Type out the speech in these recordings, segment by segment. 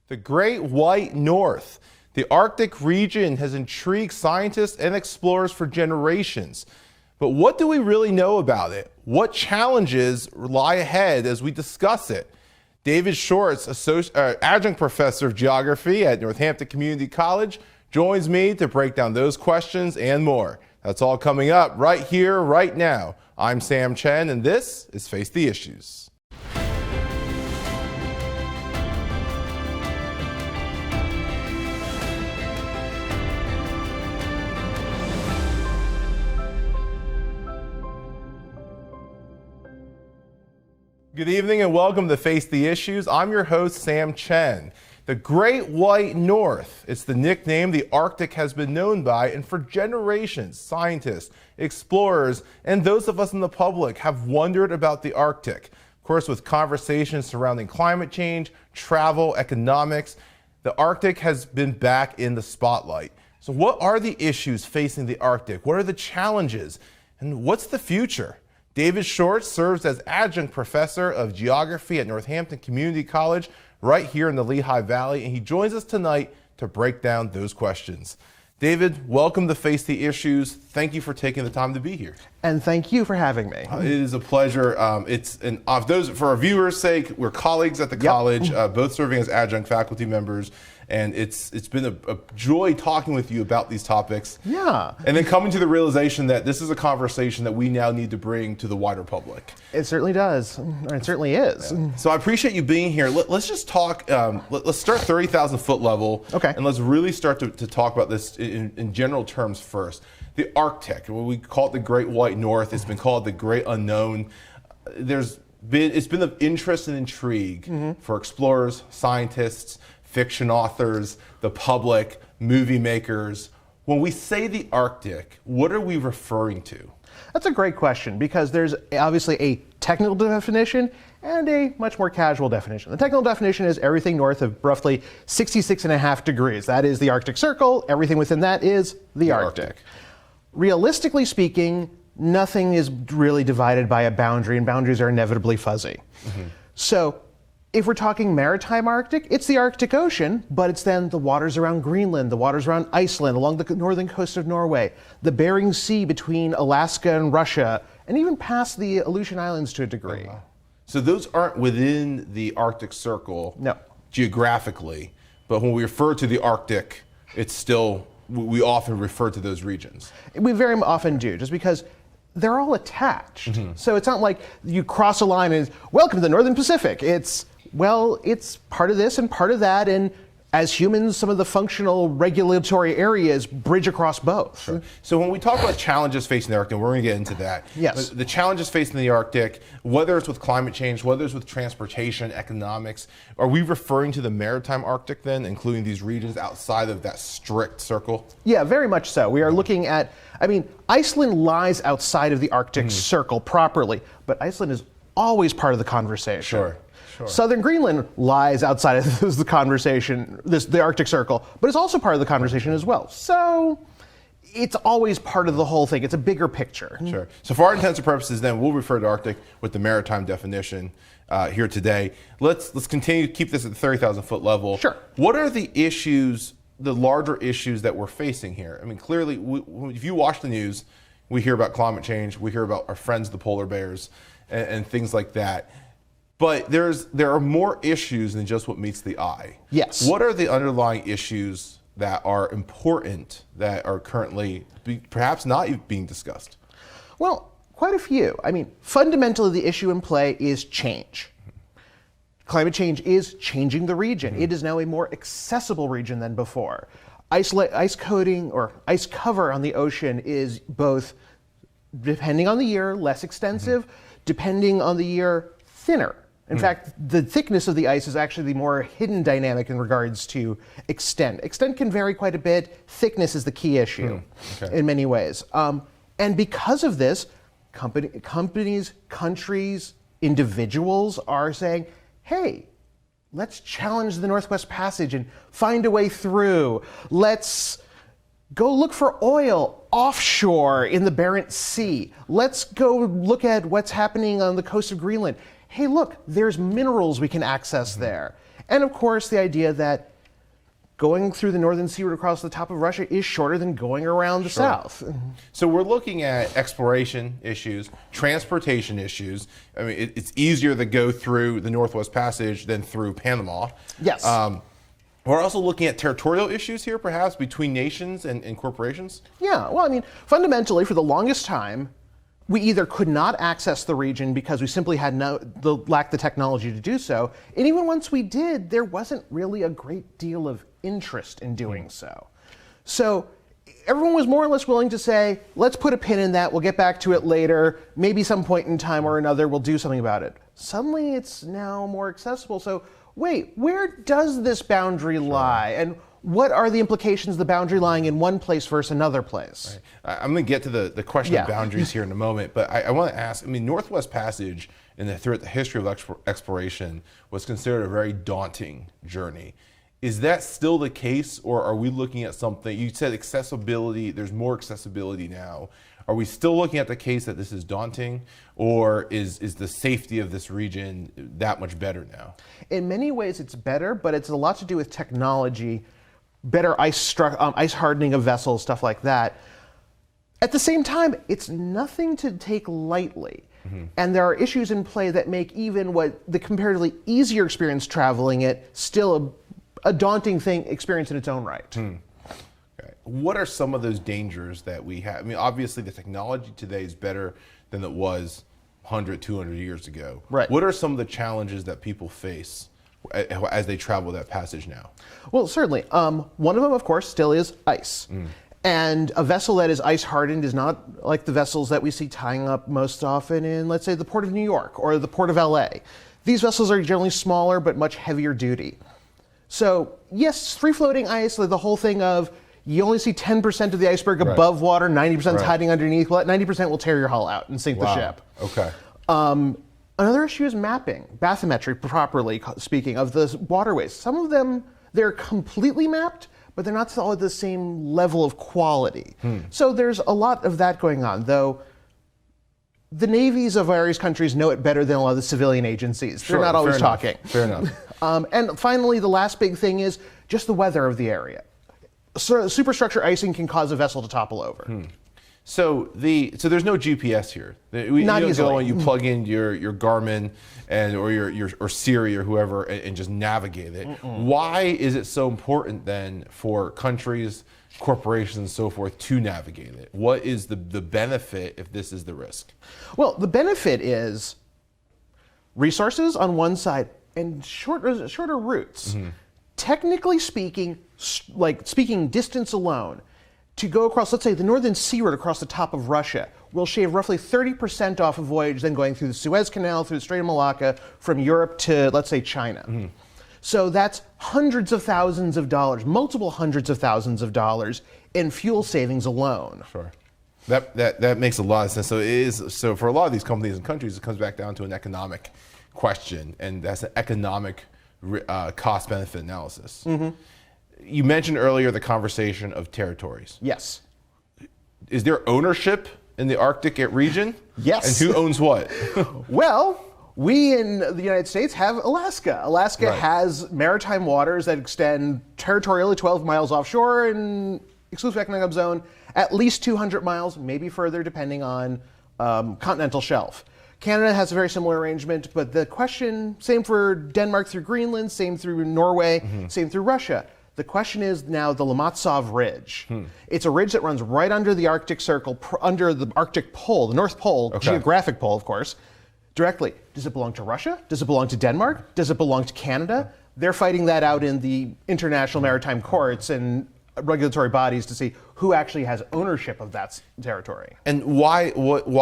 The Great White North. The Arctic region has intrigued scientists and explorers for generations. But what do we really know about it? What challenges lie ahead as we discuss it? David Schwartz, Adjunct Professor of Geography at Northampton Community College, joins me to break down those questions and more. That's all coming up right here, right now. I'm Sam Chen, and this is Face the Issues. Good evening and welcome to Face the Issues. I'm your host, Sam Chen. The Great White North, it's the nickname the Arctic has been known by, and for generations, scientists, explorers, and those of us in the public have wondered about the Arctic. Of course, with conversations surrounding climate change, travel, economics, the Arctic has been back in the spotlight. So what are the issues facing the Arctic? What are the challenges? And what's the future? David Schwartz serves as Adjunct Professor of Geography at Northampton Community College right here in the Lehigh Valley, and he joins us tonight to break down those questions. David, welcome to Face the Issues. Thank you for taking the time to be here. And thank you for having me. It is a pleasure. For our viewers' sake, we're colleagues at the college, both serving as adjunct faculty members. And it's been a joy talking with you about these topics. Yeah. And then coming to the realization that this is a conversation that we now need to bring to the wider public. It certainly does. It certainly is. Yeah. So I appreciate you being here. Let's just talk, let's start 30,000 foot level. Okay. And let's really start to talk about this in general terms first. The Arctic, we call it the Great White North. It's been called the Great Unknown. It's been of interest and intrigue for explorers, scientists, fiction authors, the public, movie makers. When we say the Arctic, what are we referring to? That's a great question because there's obviously a technical definition and a much more casual definition. The technical definition is everything north of roughly 66.5 degrees. That is the Arctic Circle. Everything within that is the Arctic. Realistically speaking, nothing is really divided by a boundary, and boundaries are inevitably fuzzy. So if we're talking maritime Arctic, it's the Arctic Ocean, but it's then the waters around Greenland, the waters around Iceland, along the northern coast of Norway, the Bering Sea between Alaska and Russia, and even past the Aleutian Islands to a degree. So those aren't within the Arctic Circle geographically, but when we refer to the Arctic, it's still, we often refer to those regions. We very often do, just because they're all attached. So it's not like you cross a line and welcome to the Northern Pacific. It's part of this and part of that, and as humans, some of the functional regulatory areas bridge across both. Sure. So when we talk about challenges facing the Arctic, we're going to get into that. Yes. The challenges facing the Arctic, whether it's with climate change, whether it's with transportation, economics, are we referring to the maritime Arctic then, including these regions outside of that strict circle? Yeah, very much so. We are looking at, Iceland lies outside of the Arctic Circle properly, but Iceland is always part of the conversation. Sure. Southern Greenland lies outside of the conversation, the Arctic Circle, but it's also part of the conversation as well. So it's always part of the whole thing. It's a bigger picture. Sure. So for our intents and purposes then, we'll refer to Arctic with the maritime definition here today. Let's continue to keep this at the 30,000 foot level. Sure. What are the issues, the larger issues that we're facing here? Clearly, if you watch the news, we hear about climate change, we hear about our friends, the polar bears, and things like that. But there are more issues than just what meets the eye. Yes. What are the underlying issues that are important that are currently perhaps not being discussed? Well, quite a few. Fundamentally, the issue in play is change. Climate change is changing the region. It is now a more accessible region than before. Ice coating or ice cover on the ocean is both, depending on the year, less extensive, depending on the year, thinner. In fact, the thickness of the ice is actually the more hidden dynamic in regards to extent. Extent can vary quite a bit. Thickness is the key issue in many ways. And because of this, companies, countries, individuals are saying, hey, let's challenge the Northwest Passage and find a way through. Let's go look for oil offshore in the Barents Sea. Let's go look at what's happening on the coast of Greenland. Hey, look, there's minerals we can access there. And of course, the idea that going through the northern sea route across the top of Russia is shorter than going around the south. So we're looking at exploration issues, transportation issues. I mean, it's easier to go through the Northwest Passage than through Panama. Yes. We're also looking at territorial issues here, perhaps, between nations and corporations? Yeah, well, I mean, fundamentally, for the longest time, we either could not access the region because we simply had lacked the technology to do so, and even once we did, there wasn't really a great deal of interest in doing so. So everyone was more or less willing to say, let's put a pin in that, we'll get back to it later, maybe some point in time or another we'll do something about it. Suddenly it's now more accessible, so wait, where does this boundary lie? And what are the implications of the boundary lying in one place versus another place? Right. I'm going to get to the question of boundaries here in a moment, but I want to ask, I mean, Northwest Passage throughout the history of exploration was considered a very daunting journey. Is that still the case, or are we looking at something, you said accessibility, there's more accessibility now. Are we still looking at the case that this is daunting, or is the safety of this region that much better now? In many ways it's better, but it's a lot to do with technology, better ice hardening of vessels, stuff like that. At the same time, it's nothing to take lightly. And there are issues in play that make even what the comparatively easier experience traveling it still a daunting experience in its own right. Okay. What are some of those dangers that we have? I mean, obviously the technology today is better than it was 100, 200 years ago. Right. What are some of the challenges that people face as they travel that passage now? Well, certainly. One of them, of course, still is ice. And a vessel that is ice hardened is not like the vessels that we see tying up most often in, let's say, the Port of New York or the Port of LA. These vessels are generally smaller but much heavier duty. So yes, free-floating ice, like the whole thing of you only see 10% of the iceberg above water, 90% is hiding underneath. Well, that 90% will tear your hull out and sink the ship. Okay. Another issue is mapping, bathymetry, properly speaking, of the waterways. Some of them, they're completely mapped, but they're not all at the same level of quality. So there's a lot of that going on, though the navies of various countries know it better than a lot of the civilian agencies. They're not always talking. Fair enough. And finally, the last big thing is just the weather of the area. So superstructure icing can cause a vessel to topple over. So there's no GPS here. You Not don't easily. go and you plug in your Garmin or Siri or whoever and just navigate it. Why is it so important then for countries, corporations, and so forth to navigate it? What is the benefit if this is the risk? Well, the benefit is resources on one side and shorter routes. Technically speaking, speaking distance alone, to go across, let's say, the northern sea route across the top of Russia will shave roughly 30% off a voyage than going through the Suez Canal, through the Strait of Malacca, from Europe to, let's say, China. So that's hundreds of thousands of dollars, multiple hundreds of thousands of dollars in fuel savings alone. Sure. That makes a lot of sense. So for a lot of these companies and countries, it comes back down to an economic question, and that's an economic cost-benefit analysis. You mentioned earlier the conversation of territories. Yes. Is there ownership in the Arctic region? Yes. And who owns what? Well, we in the United States have Alaska. Alaska Right. has maritime waters that extend territorially 12 miles offshore in exclusive economic zone, at least 200 miles, maybe further, depending on continental shelf. Canada has a very similar arrangement, but the question, same for Denmark through Greenland, same through Norway, same through Russia. The question is now the Lomonosov Ridge. It's a ridge that runs right under the Arctic Circle, under the Arctic Pole, the North Pole, geographic pole, of course, directly. Does it belong to Russia? Does it belong to Denmark? Does it belong to Canada? They're fighting that out in the international maritime courts and regulatory bodies to see who actually has ownership of that territory. And why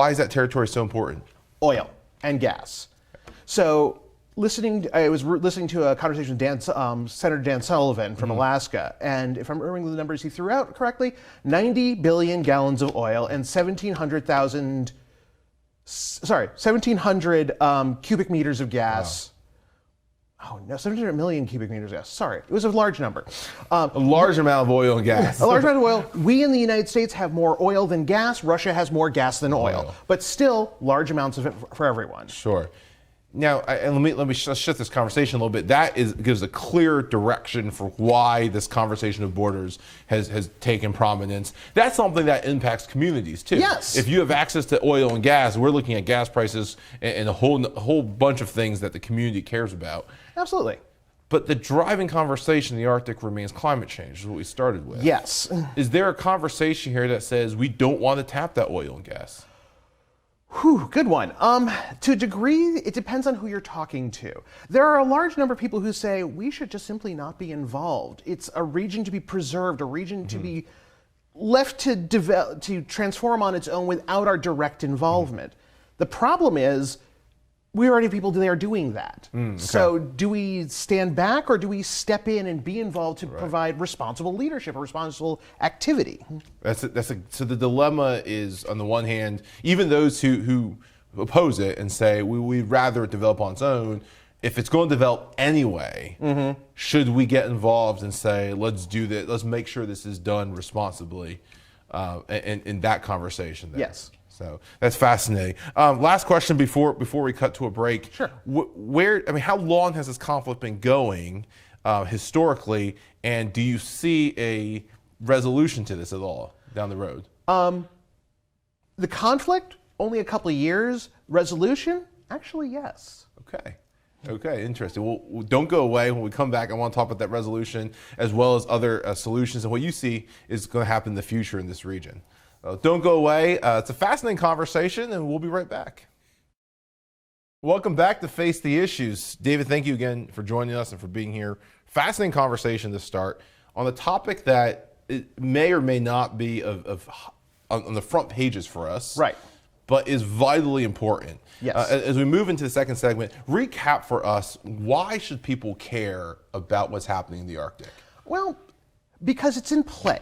is that territory so important? Oil and gas. So I was listening to a conversation with Senator Dan Sullivan from Alaska, and if I'm remembering the numbers he threw out correctly, 90 billion gallons of oil and 1,700 cubic meters of gas. Wow. Oh no, 700 million cubic meters of gas. Sorry, it was a large number. A large amount of oil and gas. A large amount of oil. We in the United States have more oil than gas. Russia has more gas than oil. But still, large amounts of it for everyone. Sure. Now, and let me shift this conversation a little bit. That gives a clear direction for why this conversation of borders has taken prominence. That's something that impacts communities too. Yes. If you have access to oil and gas, we're looking at gas prices and a whole bunch of things that the community cares about. Absolutely. But the driving conversation in the Arctic remains climate change, is what we started with. Yes. Is there a conversation here that says we don't want to tap that oil and gas? Whew, good one. To a degree, it depends on who you're talking to. There are a large number of people who say we should just simply not be involved. It's a region to be preserved, a region to be left to develop, to transform on its own without our direct involvement. The problem is, we already have people there doing that. Okay. So do we stand back or do we step in and be involved to provide responsible leadership or responsible activity? So the dilemma is, on the one hand, even those who oppose it and say we'd rather it develop on its own, if it's going to develop anyway, should we get involved and say, let's do this, let's make sure this is done responsibly in that conversation there? Yes. So that's fascinating. Last question before we cut to a break. Sure. How long has this conflict been going historically, and do you see a resolution to this at all down the road? The conflict, only a couple of years. Resolution, actually, yes. Okay, interesting. Well, don't go away. When we come back, I want to talk about that resolution as well as other solutions and what you see is going to happen in the future in this region. Don't go away. It's a fascinating conversation, and we'll be right back. Welcome back to Face the Issues. David, thank you again for joining us and for being here. Fascinating conversation to start on a topic that it may or may not be on the front pages for us. Right. But is vitally important. Yes. As we move into the second segment, recap for us, why should people care about what's happening in the Arctic? Well, because it's in play.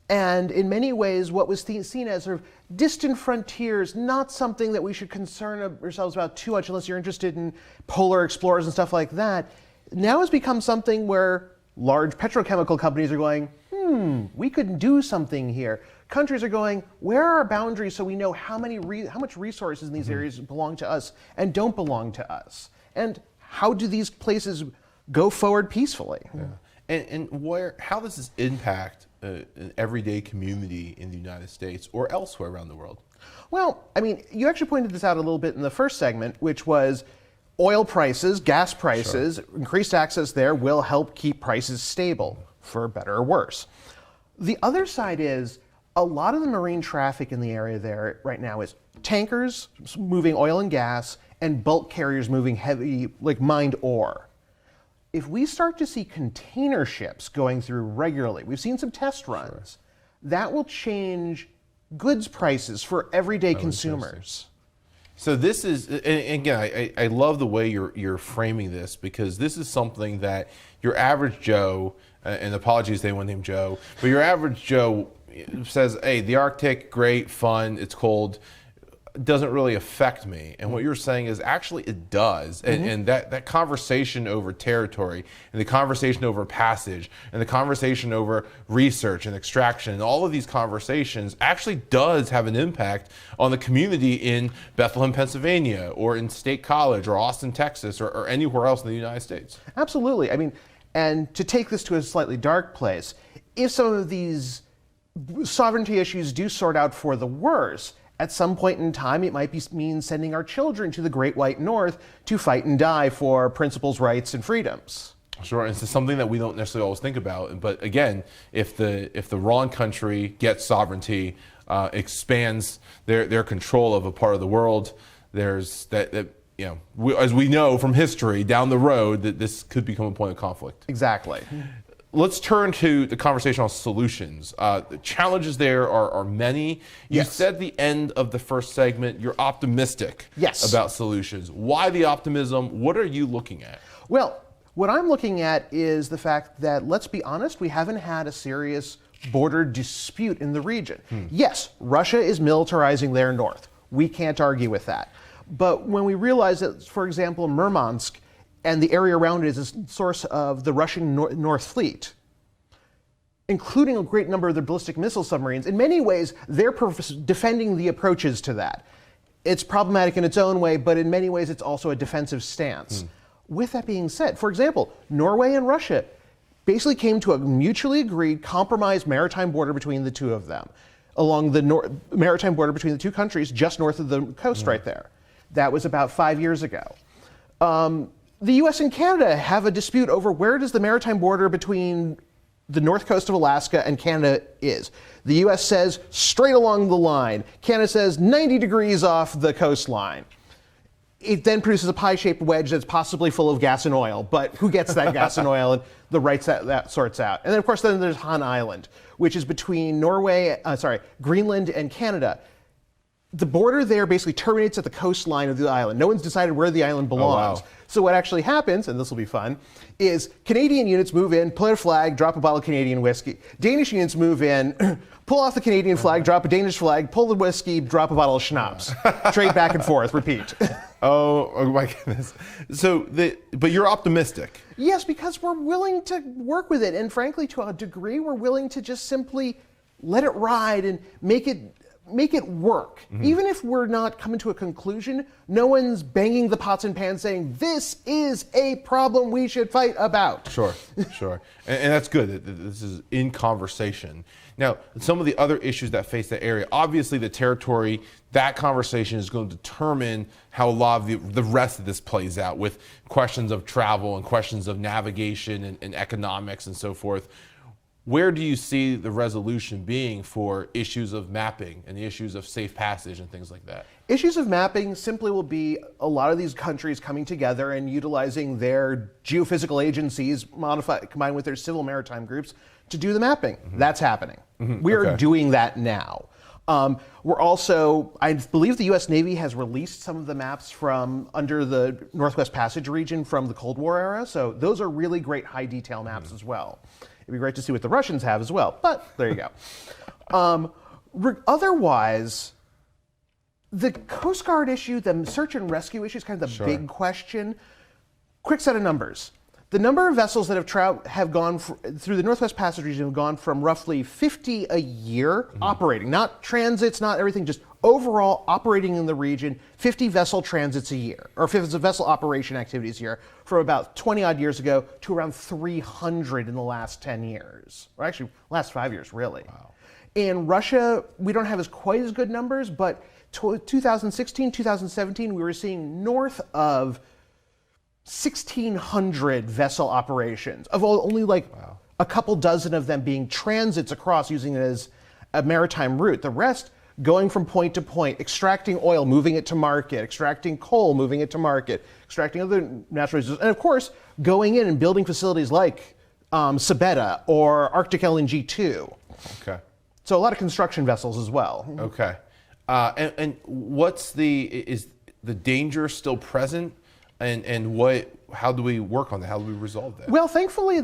And in many ways, what was seen as sort of distant frontiers, not something that we should concern ourselves about too much unless you're interested in polar explorers and stuff like that, now has become something where large petrochemical companies are going, we could do something here. Countries are going, where are our boundaries so we know how much resources in these areas belong to us and don't belong to us? And how do these places go forward peacefully? Yeah. And how does this impact an everyday community in the United States or elsewhere around the world? Well, I mean, you actually pointed this out a little bit in the first segment, which was oil prices, gas prices, increased access there will help keep prices stable, for better or worse. The other side is a lot of the marine traffic in the area there right now is tankers moving oil and gas and bulk carriers moving heavy, like mined ore. If we start to see container ships going through regularly, we've seen some test runs, that will change goods prices for everyday consumers. So this is, and again, I love the way you're framing this, because this is something that your average Joe, and apologies to anyone named Joe, but your average Joe says, hey, the Arctic, great, fun, it's cold, doesn't really affect me. And what you're saying is actually it does. And that conversation over territory and the conversation over passage and the conversation over research and extraction and all of these conversations actually does have an impact on the community in Bethlehem, Pennsylvania, or in State College, or Austin, Texas, or anywhere else in the United States. Absolutely. I mean, and to take this to a slightly dark place, if some of these sovereignty issues do sort out for the worse, at some point in time, it might mean sending our children to the Great White North to fight and die for principles, rights, and freedoms. Sure, and it's something that we don't necessarily always think about. But again, if the wrong country gets sovereignty, expands their control of a part of the world, there's that as we know from history down the road, that this could become a point of conflict. Exactly. Let's turn to the conversation on solutions. The challenges there are many. You said the end of the first segment, you're optimistic about solutions. Why the optimism? What are you looking at? Well, what I'm looking at is the fact that, let's be honest, we haven't had a serious border dispute in the region. Yes, Russia is militarizing their north. We can't argue with that. But when we realize that, for example, Murmansk and the area around it is a source of the Russian North Fleet, including a great number of the ballistic missile submarines. In many ways, they're defending the approaches to that. It's problematic in its own way, but in many ways it's also a defensive stance. With that being said, for example, Norway and Russia basically came to a mutually agreed compromised maritime border between the two of them, along the maritime border between the two countries just north of the coast right there. That was about 5 years ago. The US and Canada have a dispute over where does the maritime border between the north coast of Alaska and Canada is. The US says straight along the line. Canada says 90 degrees off the coastline. It then produces a pie-shaped wedge that's possibly full of gas and oil, but who gets that gas and oil, and the rights that sorts out. And then, of course, then there's Han Island, which is between Greenland and Canada. The border there basically terminates at the coastline of the island. No one's decided where the island belongs. Oh, wow. So what actually happens, and this will be fun, is Canadian units move in, plant a flag, drop a bottle of Canadian whiskey. Danish units move in, pull off the Canadian flag, drop a Danish flag, pull the whiskey, drop a bottle of schnapps. Trade back and forth, repeat. Oh my goodness. But you're optimistic. Yes, because we're willing to work with it. And frankly, to a degree, we're willing to just simply let it ride and make it work. Even if we're not coming to a conclusion, no one's banging the pots and pans saying, this is a problem we should fight about. Sure. And that's good. This is in conversation. Now, some of the other issues that face that area, obviously the territory, that conversation is going to determine how a lot of the rest of this plays out with questions of travel and questions of navigation and economics and so forth. Where do you see the resolution being for issues of mapping and the issues of safe passage and things like that? Issues of mapping simply will be a lot of these countries coming together and utilizing their geophysical agencies combined with their civil maritime groups to do the mapping. That's happening. We are doing that now. We're also, I believe the US Navy has released some of the maps from under the Northwest Passage region from the Cold War era. So those are really great high detail maps as well. It'd be great to see what the Russians have as well, but there you go. Otherwise, the Coast Guard issue, the search and rescue issue is kind of the big question. Quick set of numbers. The number of vessels that have gone through the Northwest Passage region have gone from roughly 50 a year operating, not transits, not everything, just overall operating in the region, 50 vessel transits a year, or 50 vessel operation activities a year, from about 20 odd years ago to around 300 in the last 10 years, or actually last 5 years, really. Wow. In Russia, we don't have quite as good numbers, but 2016, 2017, we were seeing north of 1,600 vessel operations, of only a couple dozen of them being transits across using it as a maritime route. The rest going from point to point, extracting oil, moving it to market, extracting coal, moving it to market, extracting other natural resources, and of course, going in and building facilities like Sabetta or Arctic LNG 2. Okay. So a lot of construction vessels as well. Okay. And what's is the danger still present? And how do we work on that? How do we resolve that? Well, thankfully,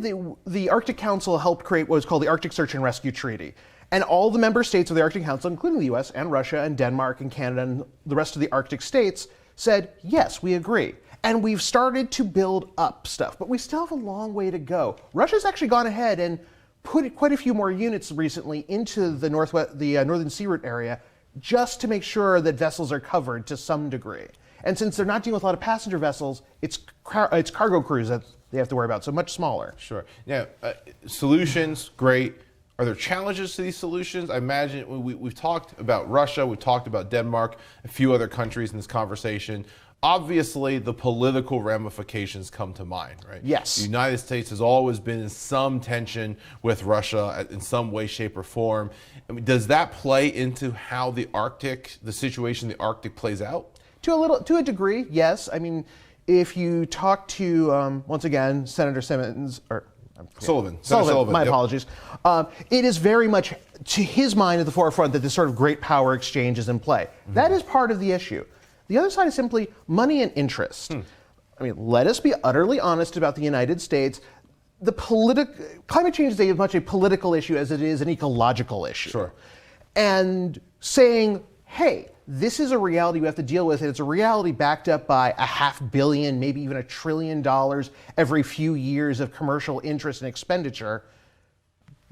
the Arctic Council helped create what was called the Arctic Search and Rescue Treaty. And all the member states of the Arctic Council, including the US and Russia and Denmark and Canada and the rest of the Arctic states, said, yes, we agree. And we've started to build up stuff, but we still have a long way to go. Russia's actually gone ahead and put quite a few more units recently into the Northern Sea Route area just to make sure that vessels are covered to some degree. And since they're not dealing with a lot of passenger vessels, it's cargo crews that they have to worry about, so much smaller. Sure. Now, solutions, great. Are there challenges to these solutions? I imagine we've talked about Russia, we've talked about Denmark, a few other countries in this conversation. Obviously, the political ramifications come to mind, right? Yes. The United States has always been in some tension with Russia in some way, shape, or form. I mean, does that play into how the situation in the Arctic plays out? To a degree, yes. I mean, if you talk to, once again, Senator Simmons, or Sullivan. My apologies. It is very much, to his mind, at the forefront that this sort of great power exchange is in play. Mm-hmm. That is part of the issue. The other side is simply money and interest. I mean, let us be utterly honest about the United States. Climate change is as much a political issue as it is an ecological issue. Sure. And saying, hey, this is a reality we have to deal with, and it's a reality backed up by $500 million, maybe even $1 trillion every few years of commercial interest and expenditure.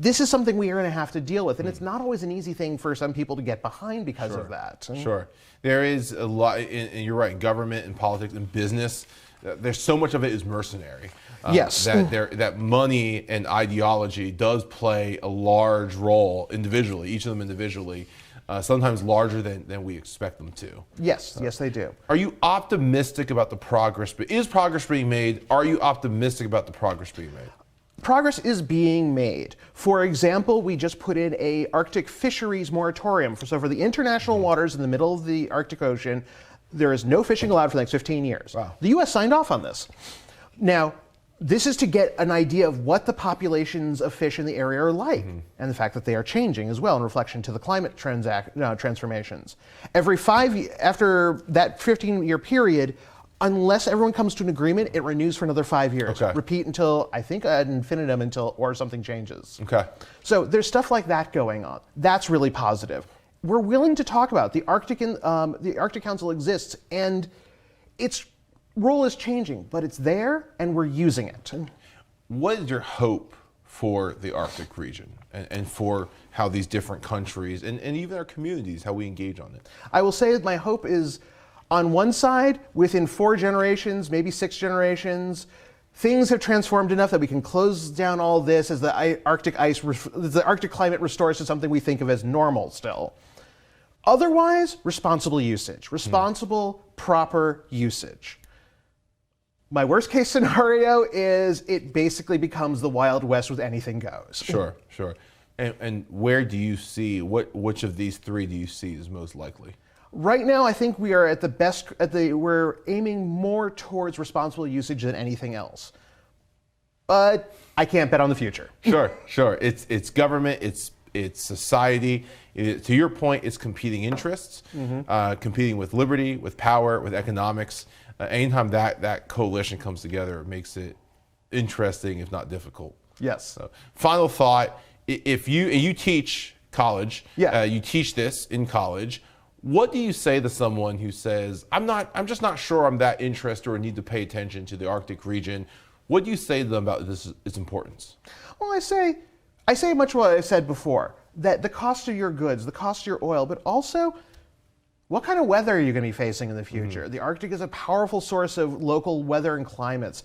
This is something we are going to have to deal with, and it's not always an easy thing for some people to get behind because of that. Sure. There is a lot, and you're right, in government and politics and business, there's so much of it is mercenary. Yes. That money and ideology does play a large role individually, each of them individually, sometimes larger than we expect them to. Yes, yes they do. Are you optimistic about the progress? Is progress being made? Are you optimistic about the progress being made? Progress is being made. For example, we just put in a Arctic fisheries moratorium. So for the international waters in the middle of the Arctic Ocean, there is no fishing allowed for the next 15 years. Wow. The US signed off on this. Now, this is to get an idea of what the populations of fish in the area are like, and the fact that they are changing as well in reflection to the climate transformations. After that 15-year period, unless everyone comes to an agreement, it renews for another 5 years. Okay. Repeat until, I think, ad infinitum or something changes. Okay. So there's stuff like that going on. That's really positive. We're willing to talk about it. The Arctic Council exists, and its role is changing, but it's there, and we're using it. What is your hope for the Arctic region and for how these different countries and even our communities, how we engage on it? I will say that my hope is, on one side, within 4 generations, maybe 6 generations, things have transformed enough that we can close down all this as the Arctic climate restores to something we think of as normal still. Otherwise, responsible usage, responsible, proper usage. My worst case scenario is it basically becomes the Wild West with anything goes. Sure. And where do you see, which of these 3 do you see is most likely? Right now, I think we are at the best, we're aiming more towards responsible usage than anything else. But I can't bet on the future. Sure. It's government, it's society. To your point, it's competing interests, competing with liberty, with power, with economics. Anytime that coalition comes together, it makes it interesting, if not difficult. Yes. So, final thought: if you teach college, you teach this in college. What do you say to someone who says, I'm just not sure I'm that interested or need to pay attention to the Arctic region? What do you say to them about its importance? Well, I say much what I said before, that the cost of your goods, the cost of your oil, but also what kind of weather are you going to be facing in the future? The Arctic is a powerful source of local weather and climates.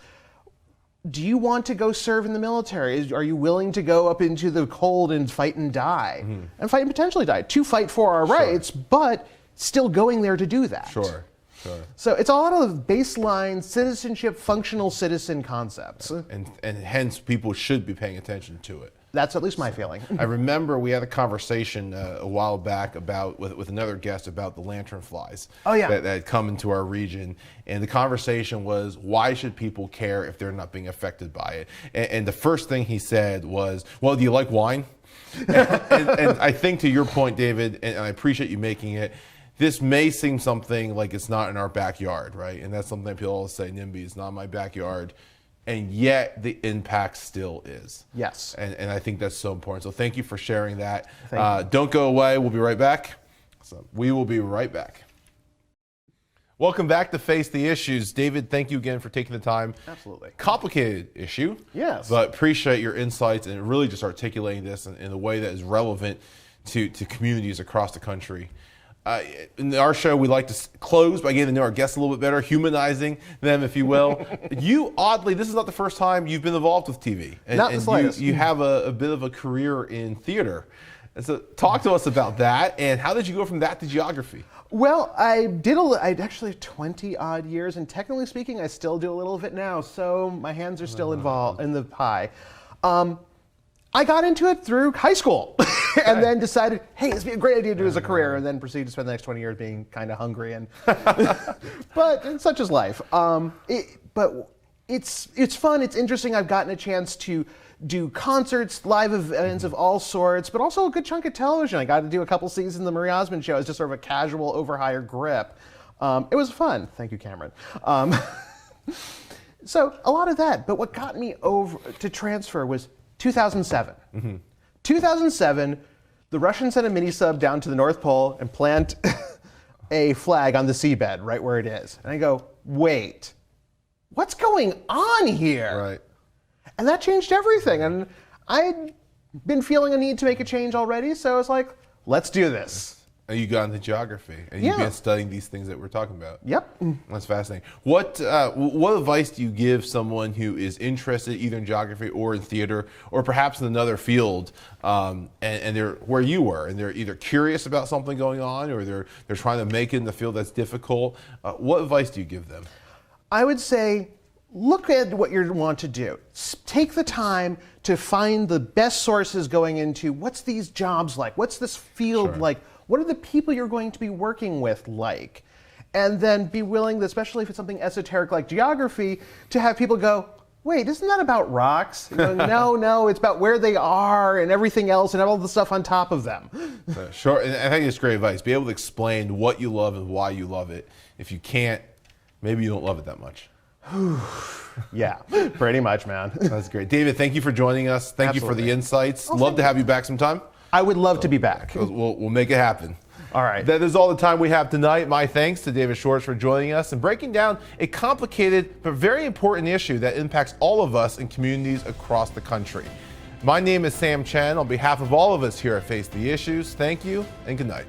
Do you want to go serve in the military? Are you willing to go up into the cold and fight and die? And fight and potentially die. To fight for our rights, but still going there to do that. Sure. So it's a lot of baseline citizenship, functional citizen concepts. And hence people should be paying attention to it. That's at least my feeling. I remember we had a conversation a while back with another guest about the lanternflies that had come into our region. And the conversation was, why should people care if they're not being affected by it? And the first thing he said was, well, do you like wine? and I think to your point, David, and I appreciate you making it, this may seem something like it's not in our backyard, right? And that's something people always say, NIMBY is not my backyard. And yet the impact still is. Yes. And I think that's so important. So thank you for sharing that. Thank you. Don't go away. We'll be right back. So we will be right back. Welcome back to Face the Issues. David, thank you again for taking the time. Absolutely. Complicated issue. Yes. But appreciate your insights and really just articulating this in a way that is relevant to communities across the country. In our show, we like to close by getting to know our guests a little bit better, humanizing them, if you will. You, oddly, this is not the first time you've been involved with TV. Not the slightest. You have a bit of a career in theater. And so talk to us about that, and how did you go from that to geography? Well, I actually 20 odd years, and technically speaking, I still do a little of it now, so my hands are still involved in the pie. I got into it through high school and then decided, hey, this would be a great idea to do as a career, and then proceeded to spend the next 20 years being kind of hungry. And but such is life. But it's fun. It's interesting. I've gotten a chance to do concerts, live events of all sorts, but also a good chunk of television. I got to do a couple seasons of the Marie Osmond Show as just sort of a casual over-hire grip. It was fun. Thank you, Cameron. So a lot of that. But what got me over to transfer was 2007. 2007, the Russians sent a mini-sub down to the North Pole and plant a flag on the seabed right where it is. And I go, wait, what's going on here? Right. And that changed everything. And I been feeling a need to make a change already, so it's like, let's do this. And you got into geography, and you began studying these things that we're talking about. Yep. That's fascinating. What advice do you give someone who is interested either in geography or in theater, or perhaps in another field, and they're where you were, and they're either curious about something going on, or they're trying to make it in the field that's difficult? What advice do you give them? I would say, look at what you want to do. Take the time to find the best sources going into what's these jobs like, what's this field like, what are the people you're going to be working with like? And then be willing, especially if it's something esoteric like geography, to have people go, wait, isn't that about rocks? No, it's about where they are and everything else and all the stuff on top of them. Sure, and I think it's great advice. Be able to explain what you love and why you love it. If you can't, maybe you don't love it that much. Yeah, pretty much, man. That's great. David, thank you for joining us. Thank you for the insights. Love to have you back sometime. I would love to be back. We'll make it happen. All right. That is all the time we have tonight. My thanks to David Schwartz for joining us and breaking down a complicated but very important issue that impacts all of us in communities across the country. My name is Sam Chen. On behalf of all of us here at Face the Issues, thank you and good night.